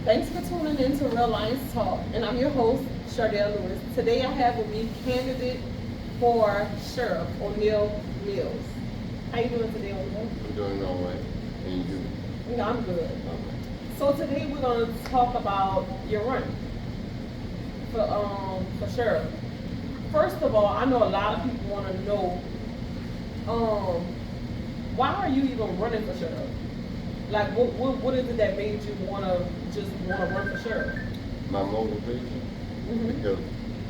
Thanks for tuning in to Real Lions Talk, and I'm your host, Sadell Lewis. Today I have with me candidate for Sheriff Oneal Mills. How you doing today, Oneal? I'm doing all right. And you? Yeah, I'm good. All right. So today we're going to talk about your run for sheriff. First of all, I know a lot of people want to know why are you even running for sheriff? Like, what is it that made you want to run for sheriff? My motivation, because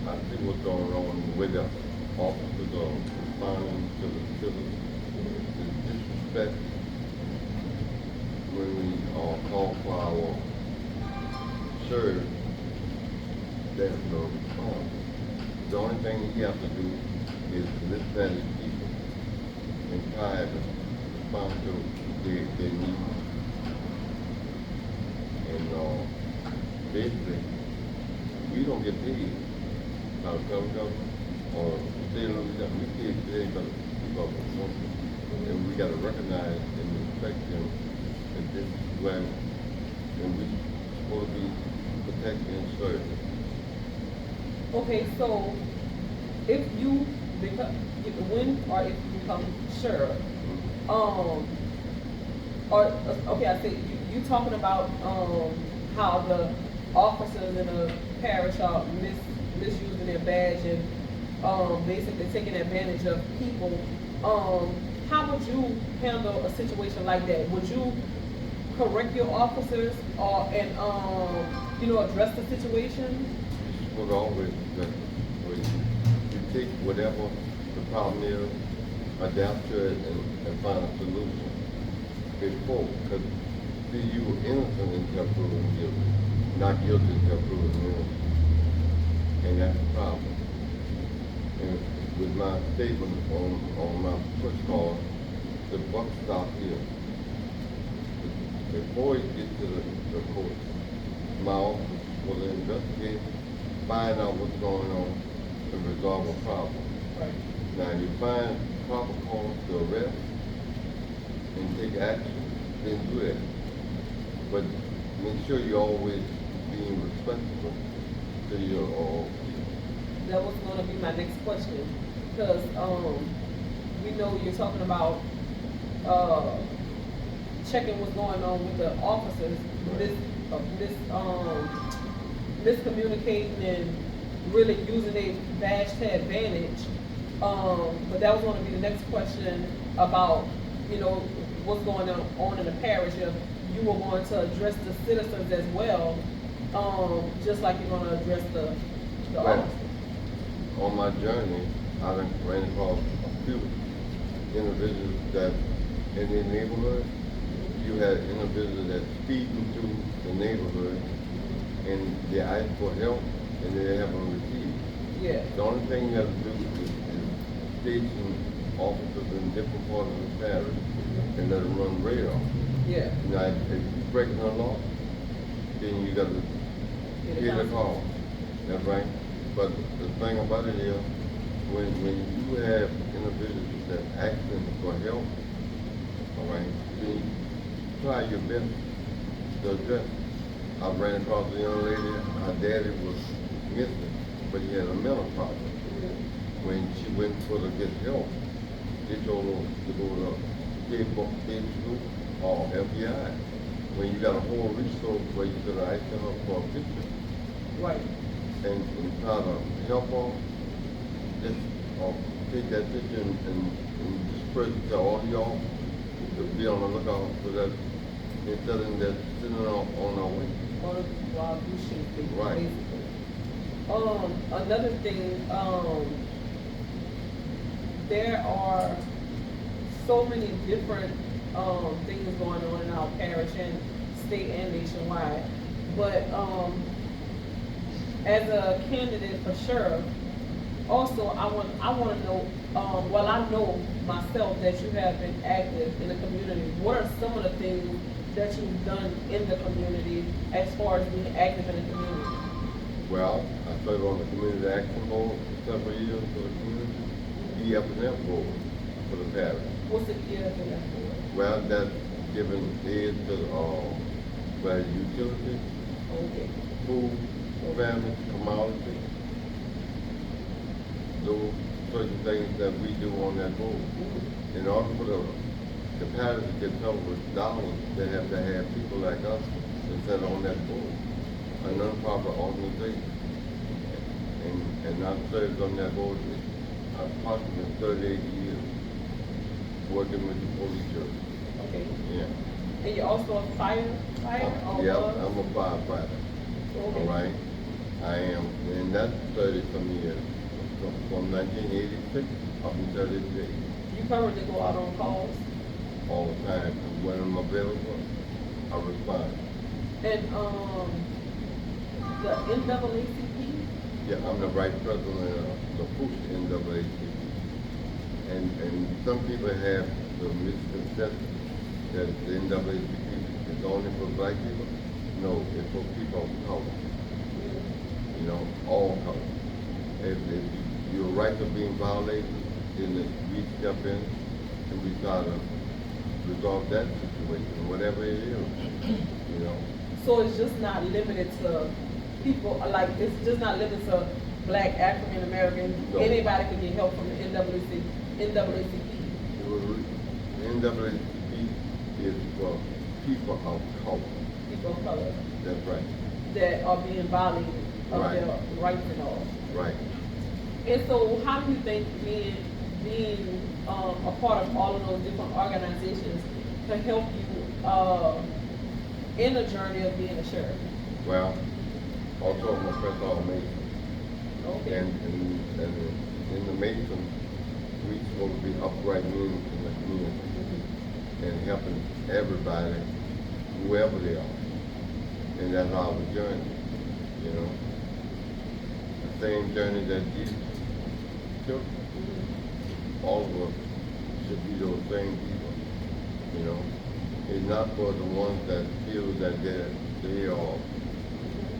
I see what's going on with the officers responding to the citizens. The disrespect when we call for our sheriff, there's no response. The only thing he has to do is listen to his people and try to respond to their needs. And basically, we don't get paid by the federal government or state of Louisiana. We get paid by the people of the country. And we got to recognize and respect them. And this is where we're supposed to be protected and served. Okay, so if you become sheriff, I say you talking about how the officers in the parish are misusing their badge and basically taking advantage of people. How would you handle a situation like that? Would you correct your officers and address the situation? You're supposed to always address it. You take whatever the problem is, adapt to it, and find a solution before. Because see, you were innocent until proven guilty, not guilty until proven innocent, and that's the problem. And with my statement on my first call, the buck stopped here. Before you get to the court, my office will investigate, find out what's going on, and resolve a problem. Right. Now, you find proper cause to arrest and take action, then do that. But make sure you're always being respectful to your people. That was going to be my next question, because we know you're talking about checking what's going on with the officers, miscommunicating and really using their badge to advantage. But that was going to be the next question about, what's going on in the parish. If you were going to address the citizens as well, just like you're going to address the officers. On my journey, I ran across a few individuals that in the neighborhood, you had individuals that speeding through the neighborhood and they ask for help and they haven't received. Yeah. The only thing you have to do is station officers in different parts of the parish and let them run radar. Yeah. Now, if you're breaking the law, then you got to get a call. That's right. But the thing about it is, when you have individuals that asking for help, all right, then you try your best to address it. I ran across a young lady, her daddy was missing, but he had a mental problem. When she went for to get help, they told her to go to state school or FBI. When you got a whole resource where you could have asked her for a picture. Right. And try to help her, just take that picture and disperse it to all y'all to be on the lookout for that instead of that sitting on our way. While you should be, Right. basically. Another thing, there are so many different things going on in our parish and state and nationwide. But as a candidate for sheriff, also I want to know. Well, I know myself that you have been active in the community. What are some of the things that you've done in the community as far as being active in the community? Well, I served on the community action board for several years for the community, EF&F board for the parish. What's the EF&F board? Well, that's giving aid to utilities, Okay. food, family, commodity, those certain things that we do on that board. Mhm. In order for the parish to get covered with dollars, they have to have people like us to sit on that board, a non-profit organization. And I've served on that board approximately 38 years, working with the police church. Okay. Yeah. And you're also a fighter? Yeah, I'm a firefighter. Okay. All right. I am, and that's 30 some years, from 1986 up until this day, You currently go out on calls? all the time. And when I'm available, I respond. And, the NAACP? Yeah, I'm the vice president of the Push NAACP. And some people have the misconception that the NAACP is only for black people. No, it's for people of color. You know, all color. If your rights are being violated, then we step in and we try to resolve that situation, whatever it is. You know. So it's just not limited to people, like, it's just not limited to black African Americans. No. Anybody can get help from the NAACP. The NAACP is for people of color. People of color That's right. that are being violated of Right. their rights and all. Right. And so how do you think being a part of all of those different organizations can help you in the journey of being a sheriff? Well, also I'm a friend of Mason. Okay. And in the Mason, we supposed to be upright men in the community and helping everybody, whoever they are. And that's our journey, you know. The same journey that Jesus took. All of us should be those same people, you know. It's not for the ones that feel that they are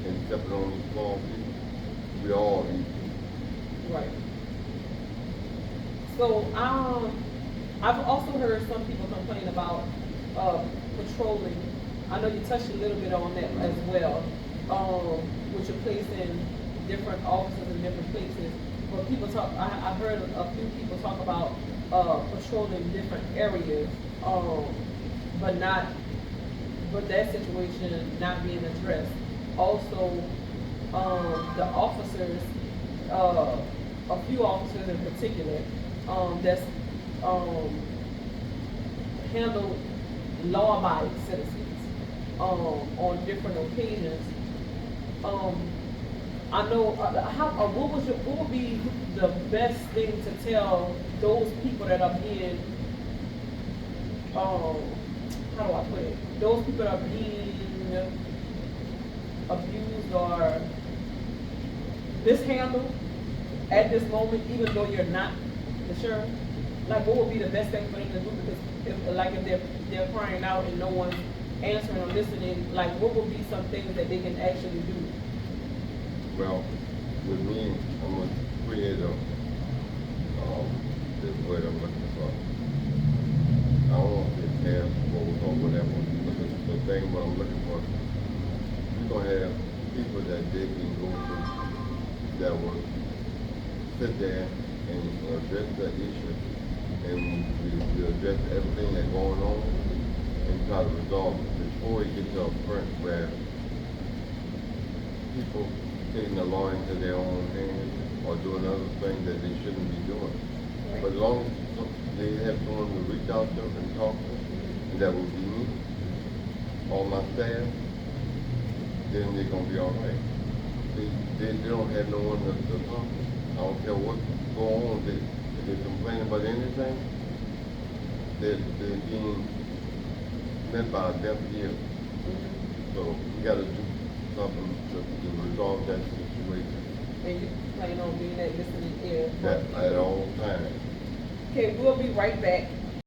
and stepping on these small people. We all equal. Right. So I've also heard some people complain about patrolling. I know you touched a little bit on that as well, with your placing different officers in different places. But people talk. I heard a few people talk about patrolling different areas, but that situation not being addressed. Also, the officers, a few officers in particular, that's handle law-abiding citizens on different occasions. I know. What would be the best thing to tell those people that are being, how do I put it? Those people that are being abused or mishandled at this moment, even though you're not the sheriff? Like, what would be the best thing for them to do? Because if they're crying out and no one's answering or listening, like, what would be some things that they can actually do? Well, with me, I'm a creator. This word I'm looking for. I don't want to get past or whatever. But the thing what I'm looking for, you're gonna have people that they can go to that will sit there and address the issue, and we address everything that's going on and try to resolve it before it gets to a point where people taking the law into their own hands or doing other things that they shouldn't be doing. Right. But as long as they have someone to reach out to and talk to, and that will be me, or my staff, then they're gonna be all right. They don't have no one to talk to. I don't care what go on. If they complain about anything, they're being met by a deaf ear. So we gotta do something to resolve that situation. And you plan on being that listening ear? That at all times. Okay, we'll be right back.